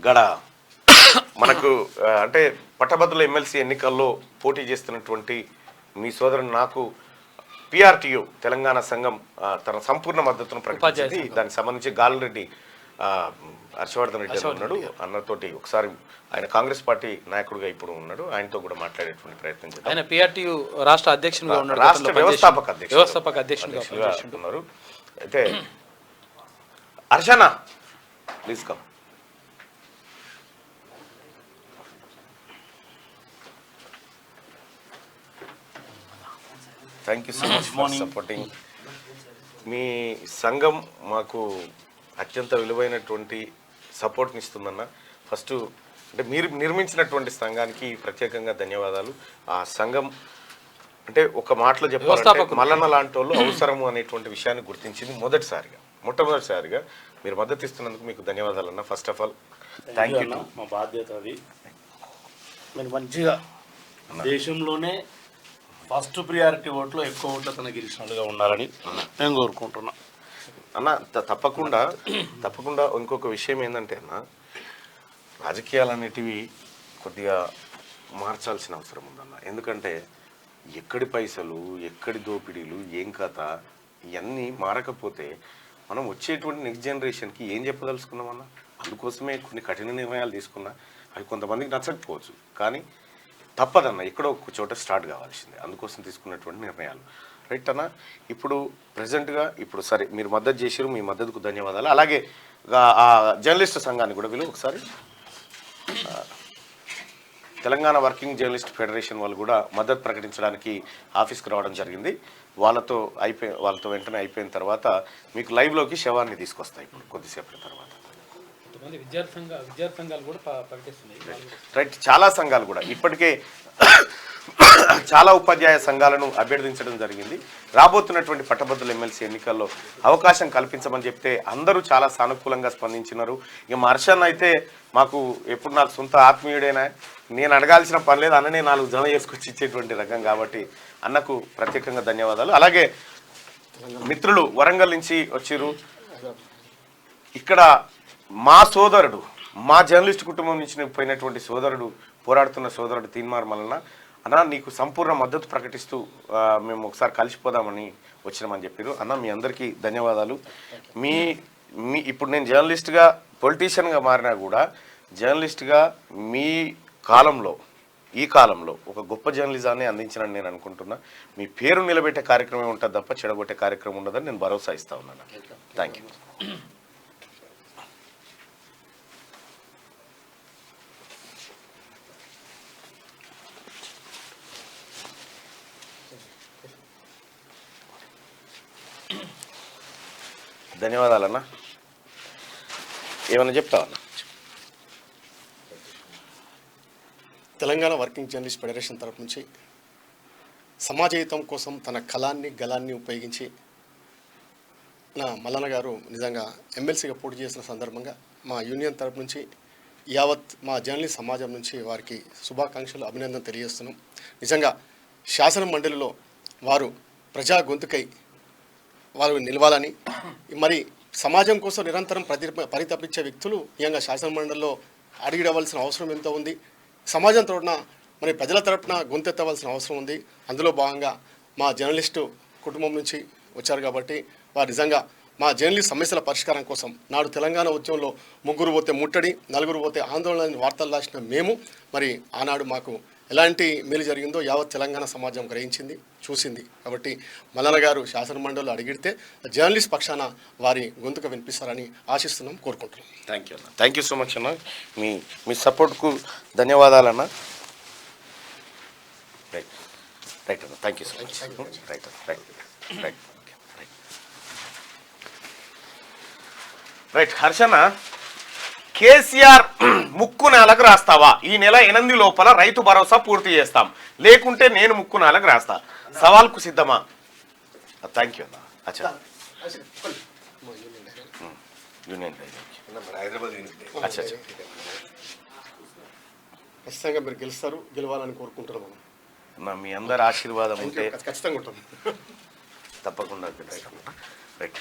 గడ మనకు అంటే పట్టభద్రుల ఎమ్మెల్సీ ఎన్నికల్లో పోటీ చేస్తున్నటువంటి మీ సోదరుడు నాకు పిఆర్టీయు తెలంగాణ సంఘం తన సంపూర్ణ మద్దతును ప్రకటించింది. దానికి సంబంధించి గాలిరెడ్డి హర్షవర్ధన్ రెడ్డి ఉన్నాడు అన్నతోటి ఒకసారి ఆయన కాంగ్రెస్ పార్టీ నాయకుడిగా ఇప్పుడు ఉన్నాడు, ఆయనతో కూడా మాట్లాడేటువంటి ప్రయత్నం చేద్దాం. ఆయన పిఆర్టీయు రాష్ట్ర అధ్యక్షునిగా ఉన్నాడు, రాష్ట్ర వ్యవస్థాపక అధ్యక్షునిగా ఉన్నారు. అయితే Harshana please come. Thank you so much for supporting. మీ సంఘం మాకు అత్యంత విలువైనటువంటి సపోర్ట్ని ఇస్తుందన్న. ఫస్ట్ అంటే మీరు నిర్మించినటువంటి సంఘానికి ప్రత్యేకంగా ధన్యవాదాలు. ఆ సంఘం అంటే ఒక మాటలో చెప్పాలంటే మల్లన్న లాంటి వాళ్ళు అవసరము అనేటువంటి విషయాన్ని గుర్తించింది మొట్టమొదటిసారిగా. మీరు మద్దతు ఇస్తున్నందుకు మీకు ధన్యవాదాలు అన్న. First of all thank you. మా బాధ్యత అది. మీరు మంచిగా దేశంలోనే ఫస్ట్ ప్రియారిటీ ఓట్లో ఎక్కువ ఓట్లు తన గెలిచినట్టుగా ఉండాలని నేను కోరుకుంటున్నా అన్న. తప్పకుండా ఇంకొక విషయం ఏంటంటే అన్న, రాజకీయాలు అనేటివి కొద్దిగా మార్చాల్సిన అవసరం ఉందన్న. ఎందుకంటే ఎక్కడి పైసలు, ఎక్కడి దోపిడీలు, ఏం కథ ఇవన్నీ మారకపోతే మనం వచ్చేటువంటి నెక్స్ట్ జనరేషన్కి ఏం చెప్పదలుచుకున్నామన్న. అందుకోసమే కొన్ని కఠిన నిర్ణయాలు తీసుకున్నా. అవి కొంతమందికి నచ్చకపోవచ్చు, కానీ తప్పదన్న, ఎక్కడో ఒక చోట స్టార్ట్ కావాల్సిందే. అందుకోసం తీసుకున్నటువంటి నిర్ణయాలు రైట్ అన్న. ఇప్పుడు ప్రజెంట్గా సరే మీరు మద్దతు చేసారు, మీ మద్దతుకు ధన్యవాదాలు. అలాగే ఆ జర్నలిస్ట్ సంఘాన్ని కూడా వీళ్ళు ఒకసారి తెలంగాణ వర్కింగ్ జర్నలిస్ట్ ఫెడరేషన్ వాళ్ళు కూడా మద్దతు ప్రకటించడానికి ఆఫీస్కి రావడం జరిగింది. వాళ్ళతో వెంటనే అయిపోయిన తర్వాత మీకు లైవ్లోకి శవాన్ని తీసుకొస్తాయి ఇప్పుడు కొద్దిసేపటి తర్వాత. రైట్, చాలా సంఘాలు కూడా ఇప్పటికే చాలా ఉపాధ్యాయ సంఘాలను అభ్యర్థించడం జరిగింది. రాబోతున్నటువంటి పట్టభద్రుల ఎమ్మెల్సీ ఎన్నికల్లో అవకాశం కల్పించమని చెప్తే అందరూ చాలా సానుకూలంగా స్పందించినారు. ఇక మా హర్షన్న అయితే మాకు ఎప్పుడు నాకు సొంత ఆత్మీయుడైనా, నేను అడగాల్సిన పని లేదు, అన్ననే 4 జనం చేసుకొచ్చి ఇచ్చేటువంటి రకం కాబట్టి అన్నకు ప్రత్యేకంగా ధన్యవాదాలు. అలాగే మిత్రులు వరంగల్ నుంచి వచ్చిర్రు. ఇక్కడ మా సోదరుడు, మా జర్నలిస్ట్ కుటుంబం నుంచి పోయినటువంటి పోరాడుతున్న సోదరుడు తీన్మార్ మల్లన్న అన్న, నీకు సంపూర్ణ మద్దతు ప్రకటిస్తూ మేము ఒకసారి కలిసిపోదామని వచ్చినామని చెప్పారు. అన్న మీ అందరికీ ధన్యవాదాలు. ఇప్పుడు నేను జర్నలిస్ట్గా పొలిటీషియన్గా మారినా కూడా జర్నలిస్ట్గా ఈ కాలంలో ఒక గొప్ప జర్నలిజాన్ని అందించాలని నేను అనుకుంటున్నా. మీ పేరు నిలబెట్టే కార్యక్రమం ఉంటుంది తప్ప చెడగొట్టే కార్యక్రమం ఉండదని నేను భరోసా ఇస్తా ఉన్నాను. Thank you. ధన్యవాదాలన్నా. ఏమన్నా చెప్తావన్నా? తెలంగాణ వర్కింగ్ జర్నలిస్ట్ ఫెడరేషన్ తరపు నుంచి సమాజహితం కోసం తన గలాన్ని ఉపయోగించి మల్లన్న గారు నిజంగా ఎమ్మెల్సీగా పోటీ చేసిన సందర్భంగా మా యూనియన్ తరపు నుంచి యావత్ మా జర్నలిస్ట్ సమాజం నుంచి వారికి శుభాకాంక్షలు, అభినందన తెలియజేస్తున్నాం. నిజంగా శాసన మండలిలో వారు ప్రజా గొంతుకై వారు నిలవాలని, మరి సమాజం కోసం నిరంతరం పరితపించే వ్యక్తులు నిజంగా శాసన మండలిలో అడిగిడవలసిన అవసరం ఎంతో ఉంది. సమాజం తరపున మరి ప్రజల తరపున గొంతెత్తవలసిన అవసరం ఉంది. అందులో భాగంగా మా జర్నలిస్టు కుటుంబం నుంచి వచ్చారు కాబట్టి వారు నిజంగా మా జర్నలిస్ట్ సమస్యల పరిష్కారం కోసం నాడు తెలంగాణ ఉద్యమంలో 3 పోతే ముట్టడి, 4 పోతే ఆందోళన వార్తలు రాసిన మేము, మరి ఆనాడు మాకు ఎలాంటి మేలు జరిగిందో యావత్ తెలంగాణ సమాజం గ్రహించింది, చూసింది. కాబట్టి మల్లన్న గారు శాసన మండలిలో అడిగితే జర్నలిస్ట్ పక్షాన వారి గొంతుక వినిపిస్తారని ఆశిస్తున్నాం, కోరుకుంటున్నాం. థ్యాంక్ యూ అన్న. థ్యాంక్ యూ సో మచ్ అన్న. మీ సపోర్ట్కు ధన్యవాదాలన్న. రైట్ అన్న, thank you so much. Right హర్షన్న, కేసీఆర్ ముక్కు నేలకు రాస్తావా? ఈ నెల 8 లోపల రైతు భరోసా పూర్తి చేస్తాం, లేకుంటే నేను ముక్కు నేలకు రాస్తా. సవాల్కు సిద్ధమా? థ్యాంక్ యూ అన్న. అచ్చా యూనియన్ అచ్చా ఖచ్చితంగా మీరు గెలవాలని కోరుకుంటున్నాం అన్న. మీ అందరి ఆశీర్వాదం ఉంటే ఖచ్చితంగా ఉంటాం. తప్పకుండా రైట్.